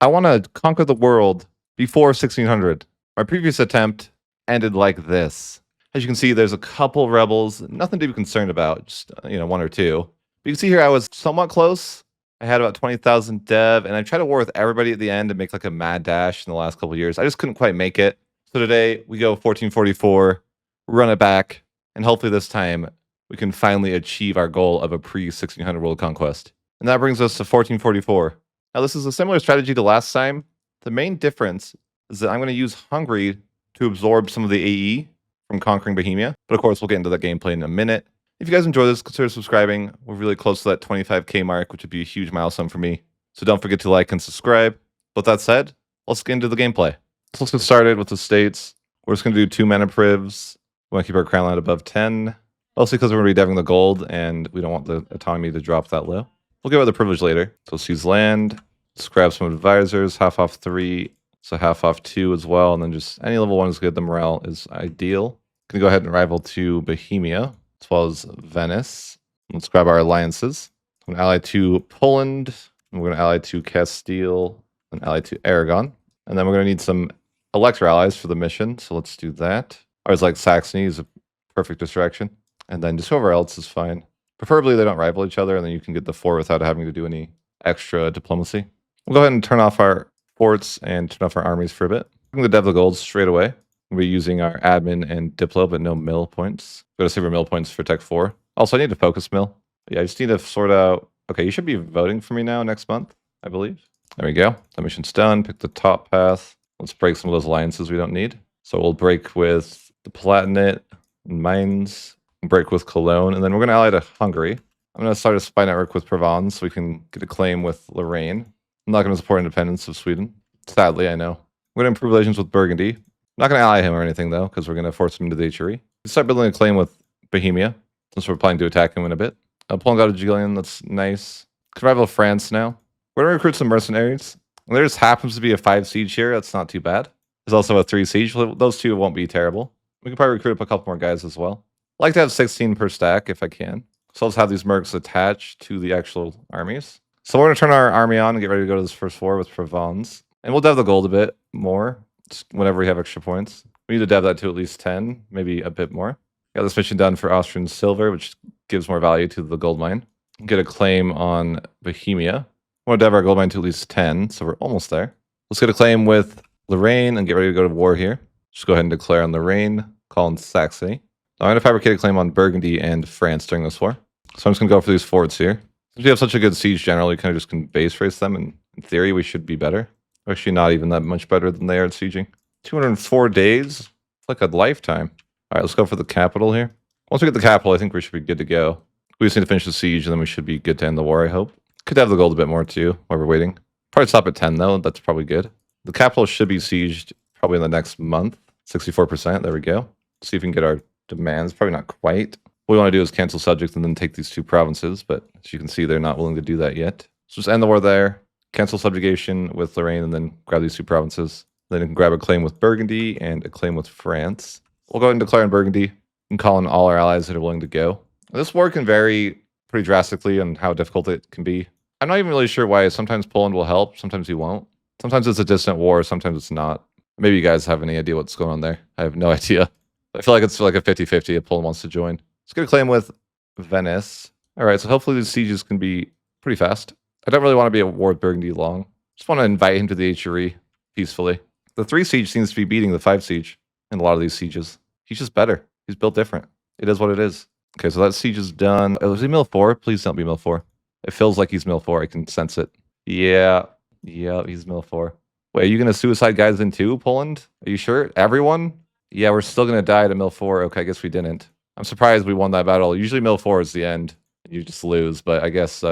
I want to conquer the world before 1600. My previous attempt ended like this. As you can see, there's a couple rebels, nothing to be concerned about, just, one or two. But you can see here I was somewhat close. I had about 20,000 dev, and I tried to war with everybody at the end to make like a mad dash in the last couple of years. I just couldn't quite make it. So today we go 1444, run it back, and hopefully this time we can finally achieve our goal of a pre-1600 World Conquest. And that brings us to 1444. Now this is a similar strategy to last time. The main difference is that I'm going to use Hungary to absorb some of the AE from conquering Bohemia. But of course, we'll get into that gameplay in a minute. If you guys enjoy this, consider subscribing. We're really close to that 25k mark, which would be a huge milestone for me. So don't forget to like and subscribe. With that said, let's get into the gameplay. So let's get started with the states. We're just going to do 2 mana privs. We want to keep our crown line above 10. Mostly because we're going to be deving the gold, and we don't want the autonomy to drop that low. We'll get rid of the privilege later. So seize land. Let's grab some advisors. Half off 3. So half off 2 as well. And then just any level 1 is good. The morale is ideal. Going to go ahead and rival to Bohemia, as well as Venice. Let's grab our alliances. I'm going to ally to Poland. And we're going to ally to Castile. And ally to Aragon. And then we're going to need some Elector allies for the mission. So let's do that. I always like Saxony is a perfect distraction. And then just whoever else is fine. Preferably they don't rival each other, and then you can get the 4 without having to do any extra diplomacy. We'll go ahead and turn off our forts and turn off our armies for a bit. We're going to dev the gold straight away. We'll be using our admin and diplo, but no mill points. We're going to save our mill points for tech 4. Also, I need to focus mill. Yeah, I just need to sort out... Okay, you should be voting for me now next month, I believe. There we go. The mission's done. Pick the top path. Let's break some of those alliances we don't need. So we'll break with the Palatinate and Mainz. Break with Cologne, and then we're going to ally to Hungary. I'm going to start a spy network with Provence so we can get a claim with Lorraine. I'm not going to support independence of Sweden. Sadly, I know. We're going to improve relations with Burgundy. I'm not going to ally him or anything, though, because we're going to force him into the HRE. We start building a claim with Bohemia, since we're planning to attack him in a bit. Poland got a Julian, that's nice. Could rival France now. We're going to recruit some mercenaries. And there just happens to be a 5 siege here. That's not too bad. There's also a 3 siege. Those 2 won't be terrible. We can probably recruit up a couple more guys as well. I like to have 16 per stack if I can. So let's have these mercs attached to the actual armies. So we're going to turn our army on and get ready to go to this first war with Provence. And we'll dev the gold a bit more just whenever we have extra points. We need to dev that to at least 10, maybe a bit more. Got this mission done for Austrian silver, which gives more value to the gold mine. Get a claim on Bohemia. We want to dev our gold mine to at least 10, so we're almost there. Let's get a claim with Lorraine and get ready to go to war here. Just go ahead and declare on Lorraine, call on Saxony. I'm going to fabricate a claim on Burgundy and France during this war. So I'm just going to go for these forts here. Since we have such a good siege general, we kind of just can base race them, and in theory, we should be better. Actually, not even that much better than they are at sieging. 204 days? It's like a lifetime. All right, let's go for the capital here. Once we get the capital, I think we should be good to go. We just need to finish the siege, and then we should be good to end the war, I hope. Could have the gold a bit more, too, while we're waiting. Probably stop at 10, though. That's probably good. The capital should be sieged probably in the next month. 64%. There we go. See if we can get our demands. Probably not quite. What we want to do is cancel subject and then take these 2 provinces, but as you can see, they're not willing to do that yet. So just end the war there, cancel subjugation with Lorraine, and then grab these 2 provinces. Then you can grab a claim with Burgundy and a claim with France. We'll go ahead and declare in Burgundy and call in all our allies that are willing to go. This war can vary pretty drastically on how difficult it can be. I'm not even really sure why. Sometimes Poland will help, sometimes he won't. Sometimes it's a distant war, sometimes it's not. Maybe you guys have any idea what's going on there. I have no idea. I feel like it's like a 50-50 if Poland wants to join. Let's get a claim with Venice. All right, so hopefully these sieges can be pretty fast. I don't really want to be at war with Burgundy long. Just want to invite him to the HRE peacefully. The 3 siege seems to be beating the 5 siege in a lot of these sieges. He's just better. He's built different. It is what it is. Okay, so that siege is done. Oh, is he mill 4? Please don't be mill 4. It feels like he's mill 4. I can sense it. Yeah, he's mill 4. Wait, are you going to suicide guys in too, Poland? Are you sure? Everyone? Yeah, we're still going to die to mill 4. Okay, I guess we didn't. I'm surprised we won that battle. Usually mill 4 is the end. You just lose, but I guess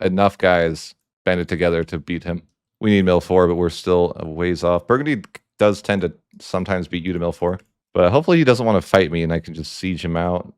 enough guys banded together to beat him. We need mill 4, but we're still a ways off. Burgundy does tend to sometimes beat you to mill 4, but hopefully he doesn't want to fight me and I can just siege him out,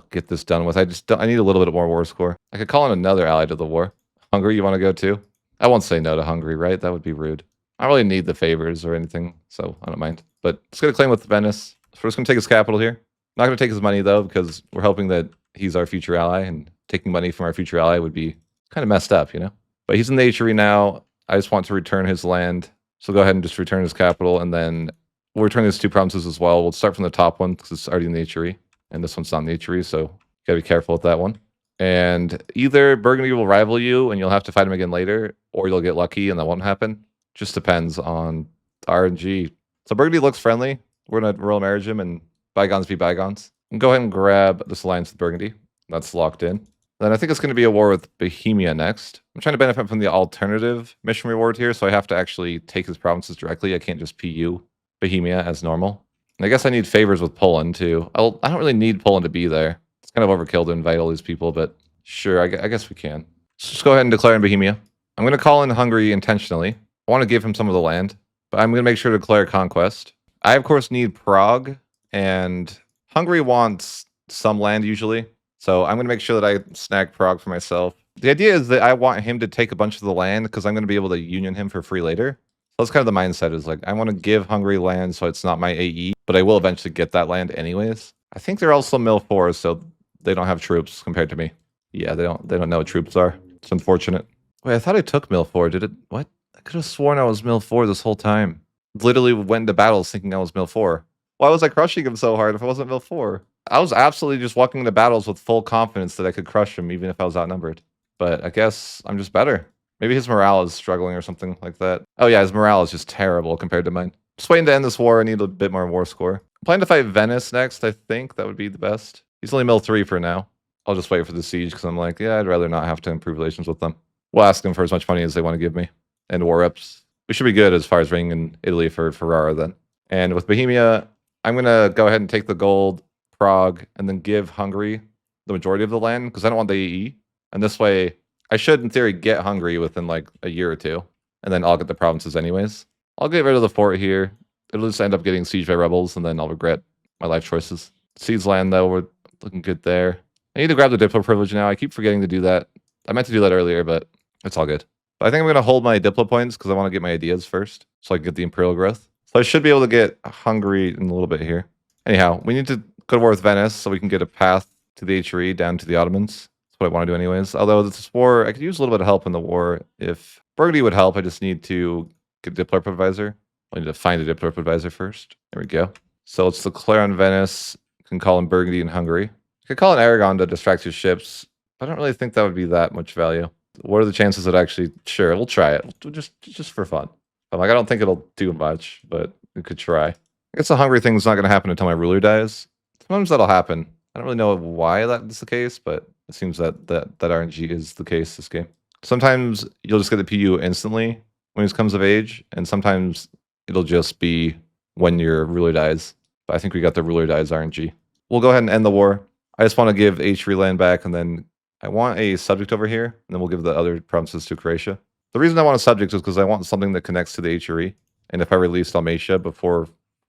get this done with. I need a little bit more war score. I could call in another ally to the war. Hungary, you want to go too? I won't say no to Hungary, right? That would be rude. I don't really need the favors or anything, so I don't mind. But let's get a claim with Venice. So we're just going to take his capital here. Not going to take his money, though, because we're hoping that he's our future ally, and taking money from our future ally would be kind of messed up, But he's in the HRE now. I just want to return his land. So go ahead and just return his capital, and then we'll return these 2 provinces as well. We'll start from the top one because it's already in the HRE, and this one's not in the HRE, so you gotta be careful with that one. And either Burgundy will rival you and you'll have to fight him again later, or you'll get lucky and that won't happen. Just depends on RNG. So Burgundy looks friendly. We're gonna royal marriage him and bygones be bygones. And go ahead and grab this alliance with Burgundy. That's locked in. Then I think it's going to be a war with Bohemia next. I'm trying to benefit from the alternative mission reward here, so I have to actually take his provinces directly. I can't just PU Bohemia as normal. And I guess I need favors with Poland too. I don't really need Poland to be there. It's kind of overkill to invite all these people, but sure, I guess we can. So just go ahead and declare in Bohemia. I'm going to call in Hungary intentionally. I want to give him some of the land, but I'm going to make sure to declare conquest. I, of course, need Prague, and Hungary wants some land usually. So I'm going to make sure that I snag Prague for myself. The idea is that I want him to take a bunch of the land because I'm going to be able to union him for free later. So that's kind of the mindset, is like, I want to give Hungary land so it's not my AE, but I will eventually get that land anyways. I think they're also Mil 4, so they don't have troops compared to me. Yeah, they don't know what troops are. It's unfortunate. Wait, I thought I took Mil 4. Did it? What? I could have sworn I was Mil 4 this whole time. Literally went into battles thinking I was Mil 4. Why was I crushing him so hard if I wasn't Mil 4? I was absolutely just walking into battles with full confidence that I could crush him even if I was outnumbered. But I guess I'm just better. Maybe his morale is struggling or something like that. Oh yeah, his morale is just terrible compared to mine. Just waiting to end this war. I need a bit more war score. I'm planning to fight Venice next, I think. That would be the best. He's only Mil 3 for now. I'll just wait for the siege because I'm like, yeah, I'd rather not have to improve relations with them. We'll ask them for as much money as they want to give me. And war reps. We should be good as far as Reining in Italy for Ferrara then. And with Bohemia, I'm going to go ahead and take the gold, Prague, and then give Hungary the majority of the land because I don't want the AE. And this way, I should, in theory, get Hungary within like a year or two. And then I'll get the provinces anyways. I'll get rid of the fort here. It'll just end up getting sieged by rebels, and then I'll regret my life choices. Siege land, though, we're looking good there. I need to grab the Diplo privilege now. I keep forgetting to do that. I meant to do that earlier, but it's all good. But I think I'm going to hold my Diplo points because I want to get my ideas first so I can get the Imperial growth. So I should be able to get Hungary in a little bit here. Anyhow, we need to go to war with Venice so we can get a path to the HRE down to the Ottomans. That's what I want to do anyways. Although this war, I could use a little bit of help in the war. If Burgundy would help, I just need to get a Diplo advisor. I need to find a Diplo advisor first. There we go. So let's declare on Venice. You can call in Burgundy and Hungary. I could call in Aragon to distract his ships. I don't really think that would be that much value. What are the chances that actually... Sure, we'll try it. Just for fun. I'm like, I don't think it'll do much, but we could try. I guess the Hungary thing's not going to happen until my ruler dies. Sometimes that'll happen. I don't really know why that's the case, but it seems that RNG is the case this game. Sometimes you'll just get the PU instantly when he comes of age, and sometimes it'll just be when your ruler dies. But I think we got the ruler dies RNG. We'll go ahead and end the war. I just want to give HRE land back, and then I want a subject over here, and then we'll give the other provinces to Croatia. The reason I want a subject is because I want something that connects to the HRE. And if I release Dalmatia before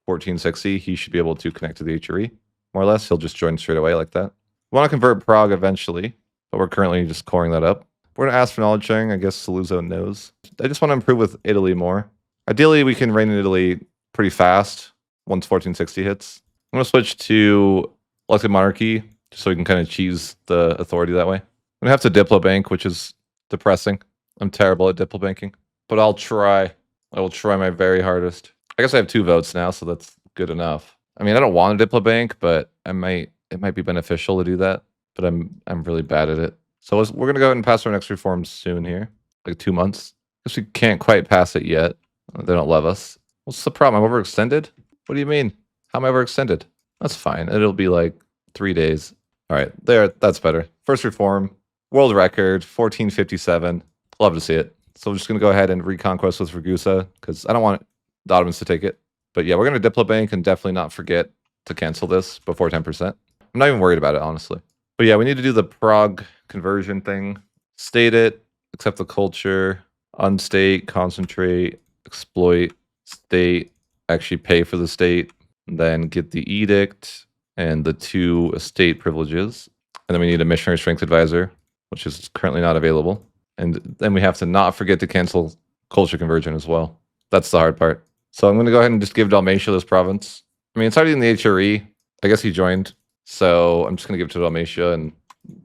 1460, he should be able to connect to the HRE. More or less, he'll just join straight away like that. We want to convert Prague eventually, but we're currently just coring that up. We're going to ask for knowledge sharing. I guess Saluzzo knows. I just want to improve with Italy more. Ideally, we can reign in Italy pretty fast once 1460 hits. I'm going to switch to elected monarchy just so we can kind of cheese the authority that way. I'm going to have to Diplo bank, which is depressing. I'm terrible at Diplo banking, but I'll try. I will try my very hardest. I guess I have 2 votes now, so that's good enough. I mean, I don't want a Diplo bank, but it might be beneficial to do that, but I'm really bad at it. So we're going to go ahead and pass our next reform soon here, like 2 months. Guess we can't quite pass it yet. They don't love us. What's the problem? I'm overextended? What do you mean? How am I overextended? That's fine. It'll be like 3 days. All right, there. That's better. First reform, world record, 1457. Love to see it. So we're just going to go ahead and reconquest with Ragusa because I don't want the Ottomans to take it. But yeah, we're going to Diplo bank and definitely not forget to cancel this before 10%. I'm not even worried about it, honestly. But yeah, we need to do the Prague conversion thing. State it, accept the culture, unstate, concentrate, exploit, state, actually pay for the state, and then get the edict and the 2 estate privileges. And then we need a missionary strength advisor, which is currently not available. And then we have to not forget to cancel culture conversion as well. That's the hard part. So I'm going to go ahead and just give Dalmatia this province. I mean, it's already in the HRE. I guess he joined. So I'm just going to give it to Dalmatia and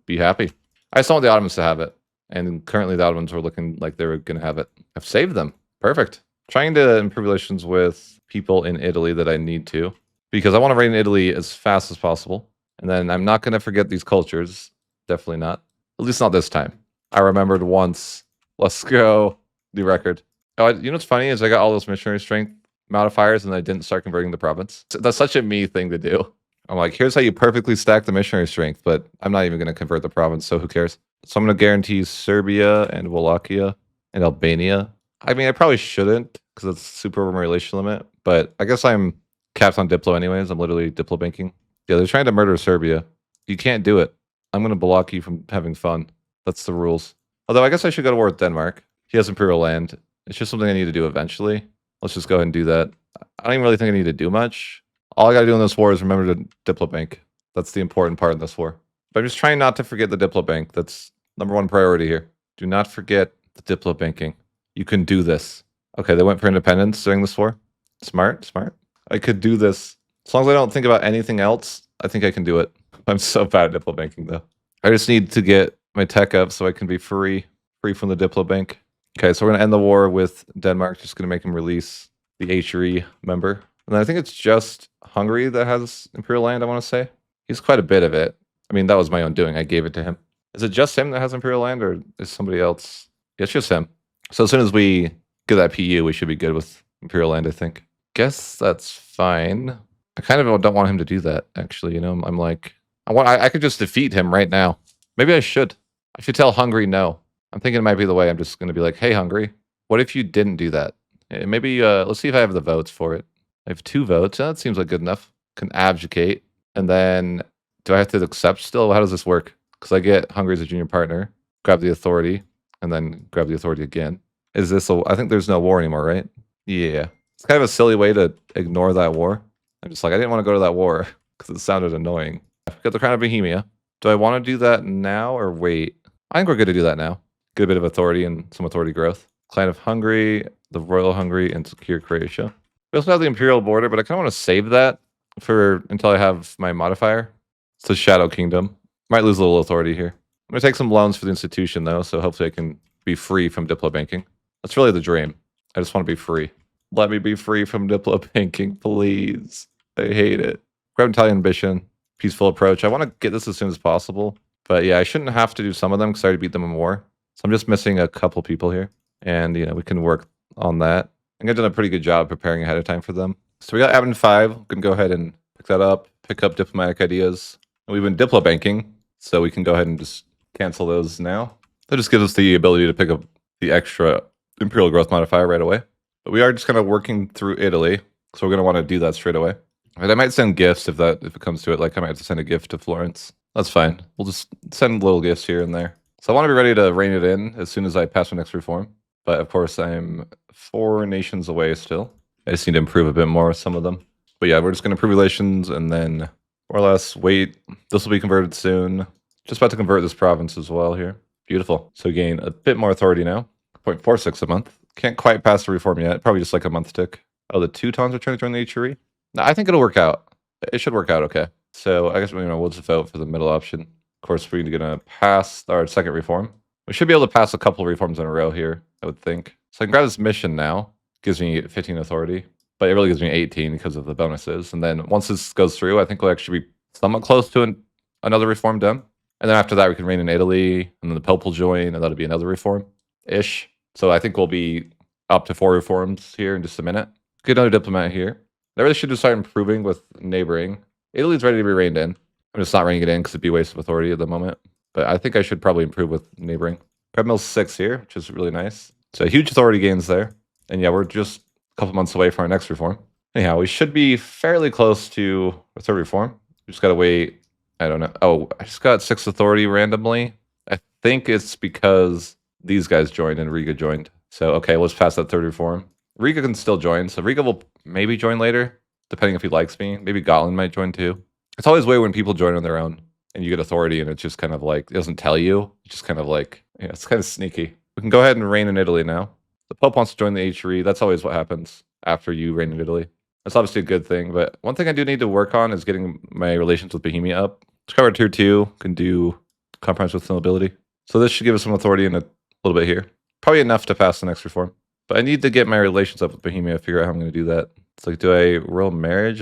be happy. I just don't want the Ottomans to have it. And currently the Ottomans were looking like they were going to have it. I've saved them. Perfect. Trying to improve relations with people in Italy that I need to, because I want to reign in Italy as fast as possible. And then I'm not going to forget these cultures. Definitely not. At least not this time. I remembered once. Let's go. New record. Oh, you know what's funny is I got all those missionary strength modifiers and I didn't start converting the province. That's such a me thing to do. I'm like, here's how you perfectly stack the missionary strength, but I'm not even going to convert the province, so who cares? So I'm going to guarantee Serbia and Wallachia and Albania. I mean, I probably shouldn't because it's super over my relation limit, but I guess I'm capped on Diplo anyways. I'm literally Diplo banking. Yeah, they're trying to murder Serbia. You can't do it. I'm going to block you from having fun. That's the rules. Although I guess I should go to war with Denmark. He has Imperial land. It's just something I need to do eventually. Let's just go ahead and do that. I don't even really think I need to do much. All I got to do in this war is remember to Diplo bank. That's the important part in this war. But I'm just trying not to forget the Diplo bank. That's number one priority here. Do not forget the Diplo banking. You can do this. Okay, they went for independence during this war. Smart, smart. I could do this. As long as I don't think about anything else, I think I can do it. I'm so bad at Diplo banking, though. I just need to get my tech up so I can be free from the Diplo bank. Okay, so we're going to end the war with Denmark. Just going to make him release the HRE member. And then I think it's just Hungary that has Imperial land, I want to say. He's quite a bit of it. I mean, that was my own doing. I gave it to him. Is it just him that has Imperial land, or is somebody else? Yeah, it's just him. So as soon as we get that PU, we should be good with Imperial land, I think. Guess that's fine. I kind of don't want him to do that, actually. You know, I'm like, I could just defeat him right now. Maybe I should. I should tell Hungary no. I'm thinking it might be the way. I'm just going to be like, hey, Hungary, what if you didn't do that? Maybe let's see if I have the votes for it. I have 2 votes. That seems like good enough. Can abdicate. And then do I have to accept still? How does this work? Because I get Hungary as a junior partner, grab the authority, and then grab the authority again. Is this I think there's no war anymore, right? Yeah. It's kind of a silly way to ignore that war. I'm just like, I didn't want to go to that war because it sounded annoying. I've got the Crown of Bohemia. Do I want to do that now or wait? I think we're good to do that now. Get a bit of authority and some authority growth. Clan of Hungary, the Royal Hungary, and secure Croatia. We also have the Imperial border, but I kind of want to save that for until I have my modifier. It's the Shadow Kingdom. Might lose a little authority here. I'm going to take some loans for the institution, though, so hopefully I can be free from Diplo banking. That's really the dream. I just want to be free. Let me be free from Diplo banking, please. I hate it. Grab Italian ambition. Peaceful approach. I want to get this as soon as possible. But yeah, I shouldn't have to do some of them because I already beat them in war. So I'm just missing a couple people here. And, you know, we can work on that. I think I've done a pretty good job preparing ahead of time for them. So we got Admin 5. We can go ahead and pick that up. Pick up diplomatic ideas. And we've been Diplo banking. So we can go ahead and just cancel those now. That just gives us the ability to pick up the extra Imperial growth modifier right away. But we are just kind of working through Italy. So we're going to want to do that straight away. And I might send gifts if it comes to it. Like I might have to send a gift to Florence. That's fine. We'll just send little gifts here and there. So I want to be ready to rein it in as soon as I pass my next reform. But of course, I'm 4 nations away still. I just need to improve a bit more with some of them. But yeah, we're just going to improve relations and then more or less wait. This will be converted soon. Just about to convert this province as well here. Beautiful. So we gain a bit more authority now. 0.46 a month. Can't quite pass the reform yet. Probably just like a month tick. Oh, the Teutons are trying to join the HRE? No, I think it'll work out. It should work out okay. So I guess we'll just vote for the middle option. Of course, we're going to pass our second reform. We should be able to pass a couple of reforms in a row here, I would think. So I can grab this mission now. Gives me 15 authority. But it really gives me 18 because of the bonuses. And then once this goes through, I think we'll actually be somewhat close to another reform done. And then after that, we can reign in Italy. And then the Pope will join. And that'll be another reform-ish. So I think we'll be up to 4 reforms here in just a minute. Get another diplomat here. I really should just start improving with neighboring. Italy's ready to be reined in. I'm just not reining it in because it'd be a waste of authority at the moment. But I think I should probably improve with neighboring. Grab Mill 6 here, which is really nice. So huge authority gains there. And yeah, we're just a couple months away from our next reform. Anyhow, we should be fairly close to our third reform. We just got to wait. I don't know. Oh, I just got 6 authority randomly. I think it's because these guys joined and Riga joined. So, okay, let's pass that third reform. Riga can still join. So Riga will maybe join later, depending if he likes me. Maybe Gotland might join too. It's always weird when people join on their own and you get authority and it's just kind of like, it doesn't tell you. It's just kind of like, yeah, it's kind of sneaky. We can go ahead and reign in Italy now. The Pope wants to join the HRE. That's always what happens after you reign in Italy. That's obviously a good thing. But one thing I do need to work on is getting my relations with Bohemia up. Let's cover tier 2. Can do compromise with nobility. So this should give us some authority in a little bit here. Probably enough to pass the next reform. But I need to get my relations up with Bohemia, figure out how I'm going to do that. It's like, do I royal marriage?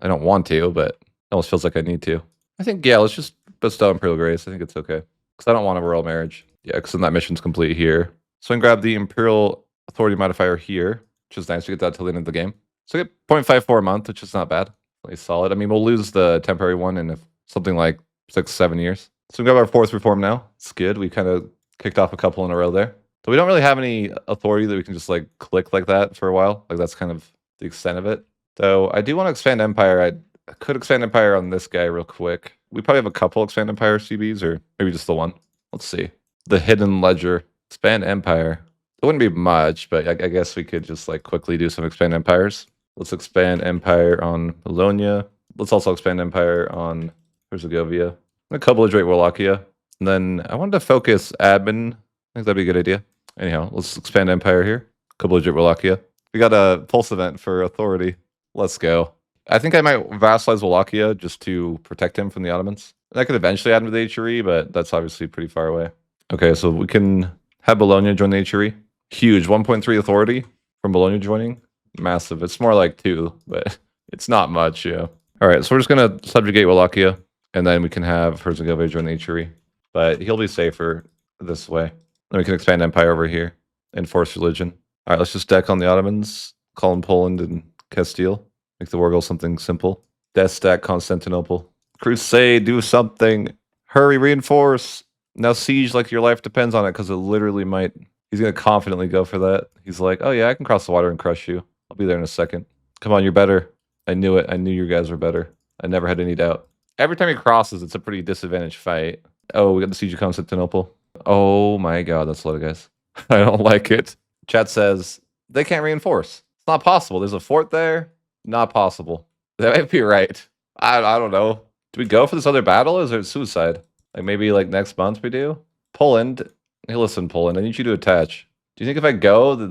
I don't want to, but it almost feels like I need to. I think, yeah, let's just bestow Imperial Grace. I think it's okay. Because I don't want a royal marriage. Yeah, because then that mission's complete here. So I can grab the Imperial Authority modifier here, which is nice. We get that till the end of the game. So I get 0.54 a month, which is not bad. Really solid. I mean, we'll lose the temporary one in something like 6-7 years. So we got our 4th reform now. It's good. We kind of kicked off a couple in a row there. So we don't really have any authority that we can just like click like that for a while. Like that's kind of the extent of it. So I do want to expand Empire. I could expand Empire on this guy real quick. We probably have a couple expand Empire CBs or maybe just the one. Let's see. The Hidden Ledger. Expand Empire. It wouldn't be much, but I guess we could just like quickly do some expand Empires. Let's expand Empire on Bologna. Let's also expand Empire on Herzegovia. A couple of Wallachia. And then I wanted to focus admin. I think that'd be a good idea. Anyhow, let's expand Empire here. A couple of Wallachia. We got a pulse event for authority. Let's go. I think I might vassalize Wallachia just to protect him from the Ottomans. And I could eventually add him to the HRE, but that's obviously pretty far away. Okay, so we can have Bologna join the HRE. Huge, 1.3 authority from Bologna joining. Massive. It's more like 2, but it's not much, yeah. All right, so we're just going to subjugate Wallachia, and then we can have Herzegovina join the HRE. But he'll be safer this way. Then we can expand Empire over here. Enforce religion. All right, let's just deck on the Ottomans. Call in Poland and Castile. Make the war goal something simple. Destack Constantinople. Crusade, do something. Hurry, reinforce. Now siege like your life depends on it, because it literally might. He's going to confidently go for that. He's like, oh yeah, I can cross the water and crush you. I'll be there in a second. Come on, you're better. I knew it. I knew you guys were better. I never had any doubt. Every time he crosses, it's a pretty disadvantaged fight. Oh, we got the siege of Constantinople. Oh my god, that's a lot of guys. I don't like it. Chat says, they can't reinforce. It's not possible. There's a fort there. Not possible. That might be right. I don't know. Do we go for this other battle? Or is it suicide? Like maybe like next month we do? Poland. Hey, listen, Poland, I need you to attach. Do you think if I go that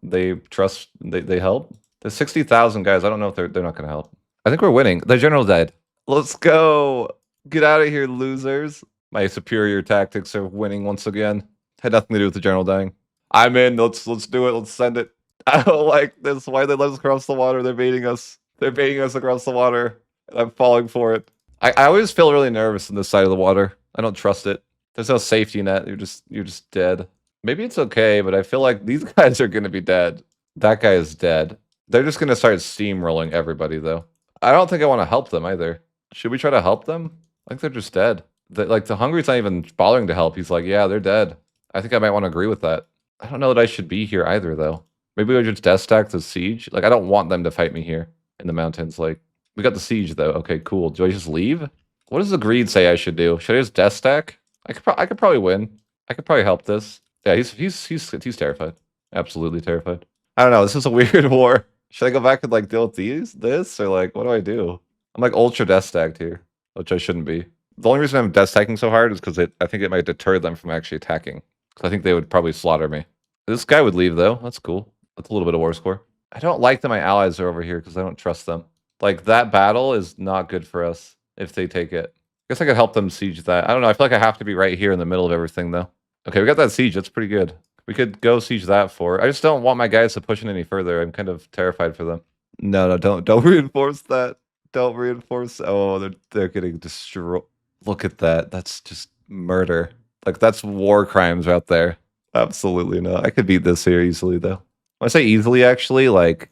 they trust, they help? There's 60,000 guys. I don't know if they're not going to help. I think we're winning. The general died. Let's go. Get out of here, losers. My superior tactics are winning once again. Had nothing to do with the general dying. I'm in. Let's do it. Let's send it. I don't like this. Why they let us cross the water? They're baiting us. They're baiting us across the water. And I'm falling for it. I always feel really nervous on this side of the water. I don't trust it. There's no safety net. You're just dead. Maybe it's okay, but I feel like these guys are going to be dead. That guy is dead. They're just going to start steamrolling everybody, though. I don't think I want to help them either. Should we try to help them? I think they're just dead. Like, the Hungary's not even bothering to help. He's like, yeah, they're dead. I think I might want to agree with that. I don't know that I should be here either, though. Maybe we just death stack the siege. Like, I don't want them to fight me here in the mountains. Like, we got the siege, though. Okay, cool. Do I just leave? What does the greed say I should do? Should I just death stack? I could probably win. I could probably help this. Yeah, he's terrified. Absolutely terrified. I don't know. This is a weird war. Should I go back and like deal with this, or like what do I do? I'm like ultra death stacked here, which I shouldn't be. The only reason I'm death stacking so hard is because I think it might deter them from actually attacking. Because I think they would probably slaughter me. This guy would leave though. That's cool. That's a little bit of war score. I don't like that my allies are over here because I don't trust them. Like that battle is not good for us if they take it. I guess I could help them siege that. I don't know. I feel like I have to be right here in the middle of everything though. Okay, we got that siege. That's pretty good. We could go siege that fort. I just don't want my guys to push in any further. I'm kind of terrified for them. No, don't reinforce that. Don't reinforce. Oh, they're getting destroyed. Look at that. That's just murder. Like that's war crimes out there. Absolutely not. I could beat this here easily though. When I say easily, actually, like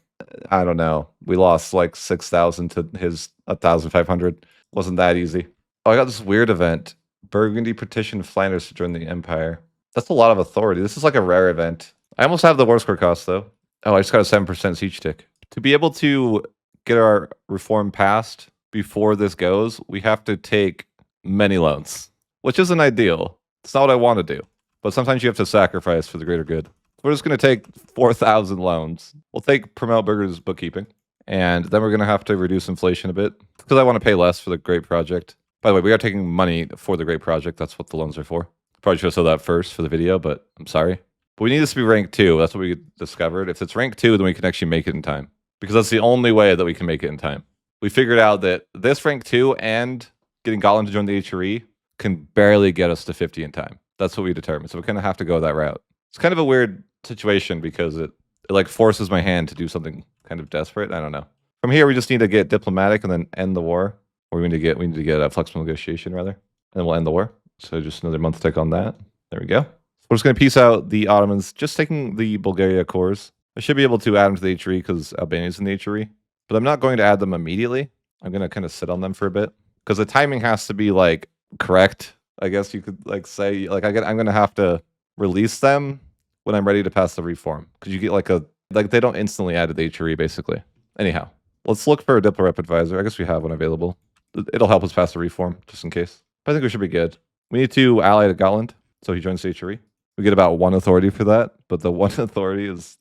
I don't know. We lost like 6,000 to his 1,500. Wasn't that easy. Oh, I got this weird event. Burgundy petitioned Flanders to join the Empire. That's a lot of authority. This is like a rare event. I almost have the war score cost, though. Oh, I just got a 7% siege tick. To be able to get our reform passed before this goes, we have to take many loans, which isn't ideal. It's not what I want to do. But sometimes you have to sacrifice for the greater good. We're just going to take 4,000 loans. We'll take Promote Burger's bookkeeping. And then we're going to have to reduce inflation a bit because I want to pay less for the Great Project. By the way, we are taking money for the Great Project. That's what the loans are for. Probably should have said that first for the video, but I'm sorry. But we need this to be rank 2. That's what we discovered. If it's rank 2, then we can actually make it in time. Because that's the only way that we can make it in time. We figured out that this rank 2 and getting Gotland to join the HRE can barely get us to 50 in time. That's what we determined. So we kind of have to go that route. It's kind of a weird situation because it like forces my hand to do something kind of desperate. I don't know. From here, we just need to get diplomatic and then end the war. Or we need to get a flexible negotiation rather, and then we'll end the war. So just another month tick on that. There we go. So we're just going to peace out the Ottomans, just taking the Bulgaria cores. I should be able to add them to the HRE because Albania's in the HRE, but I'm not going to add them immediately. I'm going to kind of sit on them for a bit because the timing has to be like correct. I guess you could like say like I'm going to have to release them when I'm ready to pass the reform because you get like they don't instantly add to the HRE basically. Anyhow, let's look for a Diplo rep advisor. I guess we have one available. It'll help us pass the reform just in case. But I think we should be good. We need to ally to Gotland, so he joins the HRE. We get about 1 authority for that, but the 1 authority is,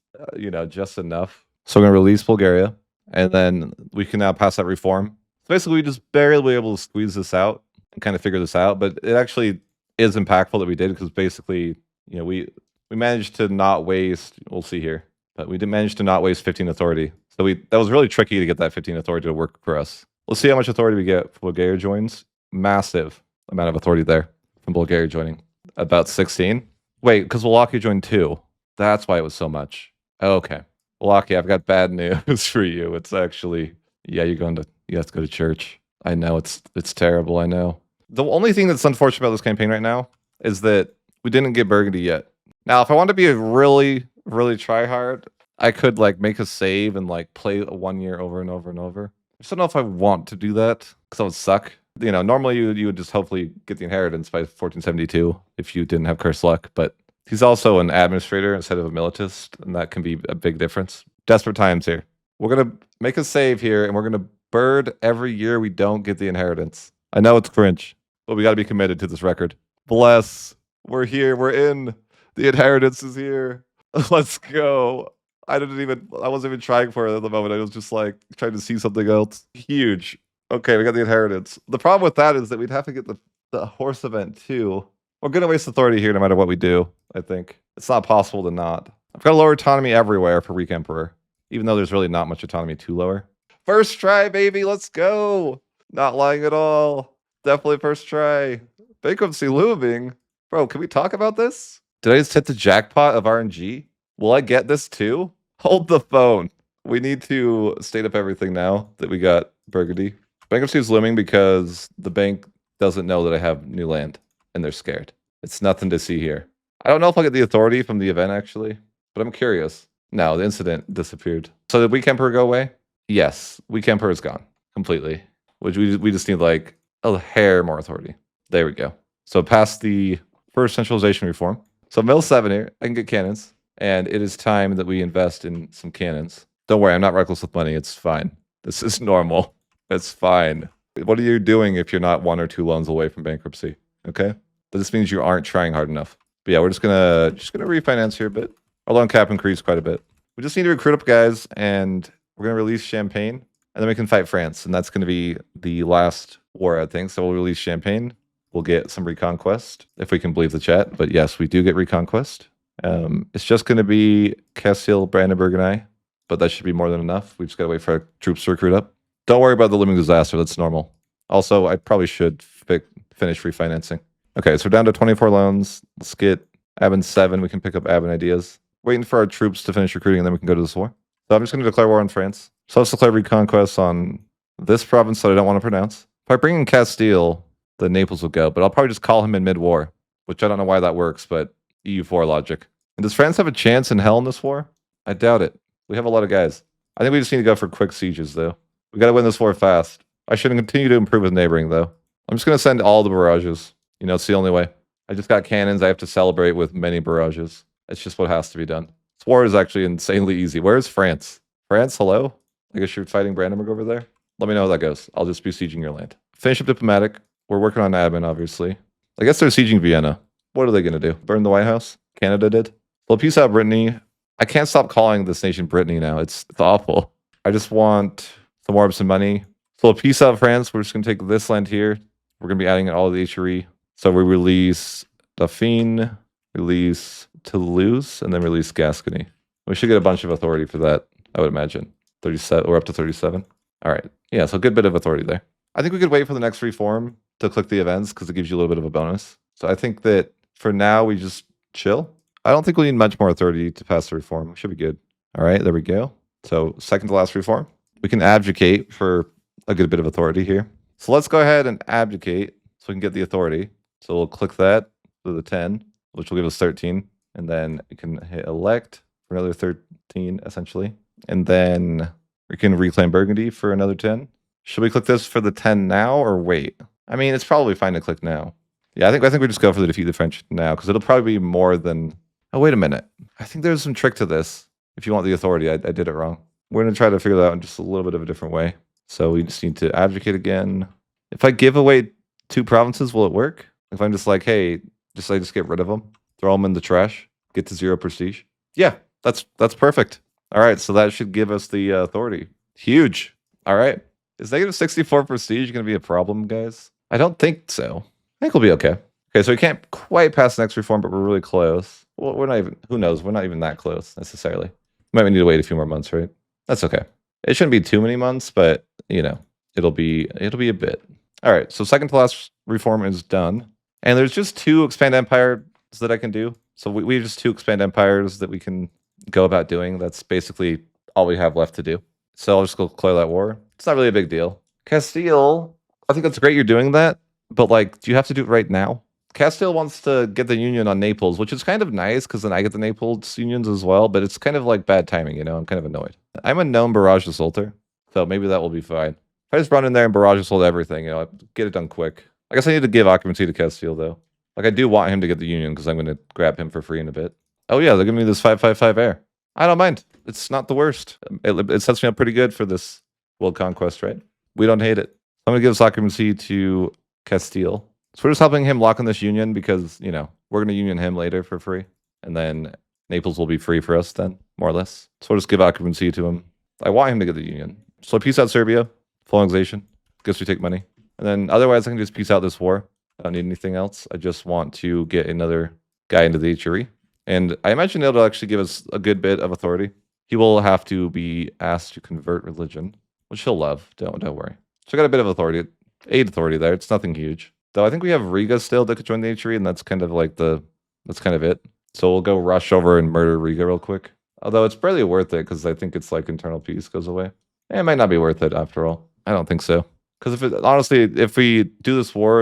just enough. So we're going to release Bulgaria, and then we can now pass that reform. So basically, we just barely able to squeeze this out and kind of figure this out, but it actually is impactful that we did because basically, we managed to not waste, we'll see here, but we did manage to not waste 15 authority. So that was really tricky to get that 15 authority to work for us. Let's see how much authority we get for Bulgaria joins. Massive amount of authority there from Bulgaria joining. About 16. Wait, because Wallachia joined 2. That's why it was so much. Okay. Wallachia, I've got bad news for you. It's actually, you have to go to church. I know, it's terrible, I know. The only thing that's unfortunate about this campaign right now is that we didn't get Burgundy yet. Now, if I want to be a really, really try hard, I could like make a save and like play 1 year over and over and over. I just don't know if I want to do that because that would suck. Normally you would just hopefully get the inheritance by 1472 if you didn't have cursed luck, but he's also an administrator instead of a militist, and that can be a big difference. Desperate times here. We're going to make a save here, and we're going to bird every year we don't get the inheritance. I know it's cringe, but we got to be committed to this record. Bless. We're here. We're in. The inheritance is here. Let's go. I wasn't even trying for it at the moment. I was just like trying to see something else. Huge. Okay, we got the inheritance. The problem with that is that we'd have to get the horse event too. We're going to waste authority here no matter what we do, I think. It's not possible to not. I've got lower autonomy everywhere for Weak Emperor, even though there's really not much autonomy to lower. First try, baby, let's go. Not lying at all. Definitely first try. Bankruptcy looming. Bro, can we talk about this? Did I just hit the jackpot of RNG? Will I get this too? Hold the phone. We need to state up everything now that we got Burgundy. Bankruptcy is looming because the bank doesn't know that I have new land, and they're scared. It's nothing to see here. I don't know if I'll get the authority from the event, actually, but I'm curious. No, the incident disappeared. So did Weak Emperor go away? Yes, Weak Emperor is gone completely, which we just need like a hair more authority. There we go. So past the first centralization reform. So mill 7 here, I can get cannons, and it is time that we invest in some cannons. Don't worry, I'm not reckless with money. It's fine. This is normal. It's fine. What are you doing if you're not 1 or 2 loans away from bankruptcy? Okay, but this means you aren't trying hard enough. But yeah, we're just gonna refinance here a bit. Our loan cap increased quite a bit. We just need to recruit up guys, and we're gonna release Champagne, and then we can fight France, and that's gonna be the last war, I think. So we'll release Champagne. We'll get some reconquest if we can believe the chat. But yes, we do get reconquest. It's just gonna be Castile, Brandenburg, and I. But that should be more than enough. We just gotta wait for our troops to recruit up. Don't worry about the looming disaster. That's normal. Also, I probably should finish refinancing. Okay, so we're down to 24 loans. Let's get Admin 7. We can pick up admin ideas. Waiting for our troops to finish recruiting, and then we can go to this war. So I'm just going to declare war on France. So let's declare reconquest on this province that I don't want to pronounce. If I bring in Castile, then Naples will go, but I'll probably just call him in mid-war, which I don't know why that works, but EU4 logic. And does France have a chance in hell in this war? I doubt it. We have a lot of guys. I think we just need to go for quick sieges, though. We got to win this war fast. I should continue to improve with neighboring, though. I'm just going to send all the barrages. It's the only way. I just got cannons. I have to celebrate with many barrages. It's just what has to be done. This war is actually insanely easy. Where is France? France, hello? I guess you're fighting Brandenburg over there? Let me know how that goes. I'll just be sieging your land. Finish up diplomatic. We're working on admin, obviously. I guess they're sieging Vienna. What are they going to do? Burn the White House? Canada did? Well, peace out, Brittany. I can't stop calling this nation Brittany now. It's awful. I just want some more of some money. So peace out, France. We're just going to take this land here. We're going to be adding all of the HRE. So we release Dauphine, release Toulouse, and then release Gascony. We should get a bunch of authority for that, I would imagine. 37, we're up to 37. All right. Yeah, so a good bit of authority there. I think we could wait for the next reform to click the events because it gives you a little bit of a bonus. So I think that For now, we just chill. I don't think we need much more authority to pass the reform. We should be good. All right, there we go. So second to last reform. We can abdicate for a good bit of authority here. So let's go ahead and abdicate so we can get the authority. So we'll click that to the 10, which will give us 13. And then we can hit elect for another 13, essentially. And then we can reclaim Burgundy for another 10. Should we click this for the 10 now or wait? I mean, it's probably fine to click now. Yeah, I think we just go for the defeat the French now because it'll probably be more than... Oh, wait a minute. I think there's some trick to this. If you want the authority, I did it wrong. We're going to try to figure that out in just a little bit of a different way. So we just need to abdicate again. If I give away 2 provinces, will it work? If I'm just like, hey, I just get rid of them, throw them in the trash, get to 0 prestige. Yeah, that's perfect. All right, so that should give us the authority. Huge. All right. Is negative 64 prestige going to be a problem, guys? I don't think so. I think we'll be okay. Okay, so we can't quite pass the next reform, but we're really close. Well, we're not even, who knows? We're not even that close, necessarily. Might need to wait a few more months, right? That's okay. It shouldn't be too many months, but, you know, it'll be a bit. All right, so second to last reform is done. And there's just 2 expand empires that I can do. So we have just 2 expand empires that we can go about doing. That's basically all we have left to do. So I'll just go declare that war. It's not really a big deal. Castile, I think that's great you're doing that. But, like, do you have to do it right now? Castile wants to get the union on Naples, which is kind of nice because then I get the Naples unions as well. But it's kind of like bad timing, you know? I'm kind of annoyed. I'm a known barrage assaulter, so maybe that will be fine. If I just run in there and barrage assault everything, you know, get it done quick. I guess I need to give occupancy to Castile, though. Like, I do want him to get the union because I'm going to grab him for free in a bit. Oh, yeah, they're giving me this 555 air. I don't mind. It's not the worst. It sets me up pretty good for this World Conquest, right? We don't hate it. I'm going to give this occupancy to Castile. So we're just helping him lock in this union because, you know, we're going to union him later for free. And then Naples will be free for us then, more or less. So we'll just give occupancy to him. I want him to get the union. So peace out Serbia, full annexation. Guess we take money. And then otherwise I can just peace out this war. I don't need anything else. I just want to get another guy into the HRE. And I imagine it'll actually give us a good bit of authority. He will have to be asked to convert religion, which he'll love. Don't worry. So I got a bit of authority. 8 authority there. It's nothing huge. Though I think we have Riga still that could join the HRE, and that's kind of like that's kind of it. So we'll go rush over and murder Riga real quick. Although it's barely worth it because I think it's like internal peace goes away. It might not be worth it after all. I don't think so. Because honestly, if we do this war,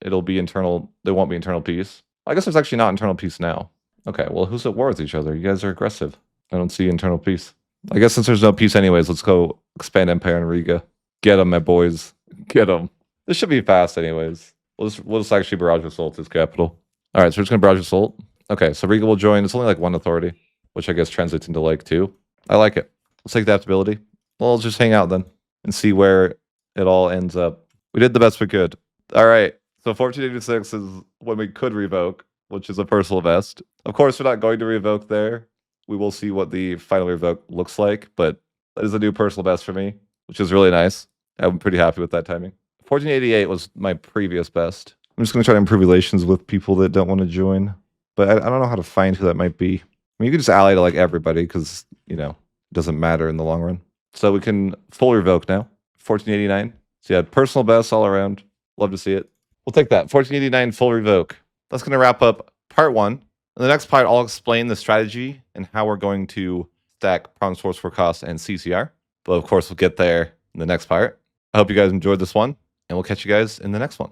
it'll be internal. There won't be internal peace. I guess there's actually not internal peace now. Okay, well, who's at war with each other? You guys are aggressive. I don't see internal peace. I guess since there's no peace anyways, let's go expand Empire in Riga. Get them, my boys. Get them. This should be fast anyways. We'll just actually barrage assault his capital. All right, so we're just going to barrage assault. Okay, so Riga will join. It's only like 1 authority, which I guess translates into like 2. I like it. Let's take adaptability. Well, let's just hang out then and see where it all ends up. We did the best we could. All right, so 1486 is when we could revoke, which is a personal best. Of course, we're not going to revoke there. We will see what the final revoke looks like, but that is a new personal best for me, which is really nice. I'm pretty happy with that timing. 1488 was my previous best. I'm just going to try to improve relations with people that don't want to join. But I don't know how to find who that might be. I mean, you can just ally to like everybody because, you know, it doesn't matter in the long run. So we can full revoke now. 1489. So yeah, personal best all around. Love to see it. We'll take that. 1489 full revoke. That's going to wrap up part 1. In the next part, I'll explain the strategy and how we're going to stack Province Force for Cost and CCR. But of course, we'll get there in the next part. I hope you guys enjoyed this one. And we'll catch you guys in the next one.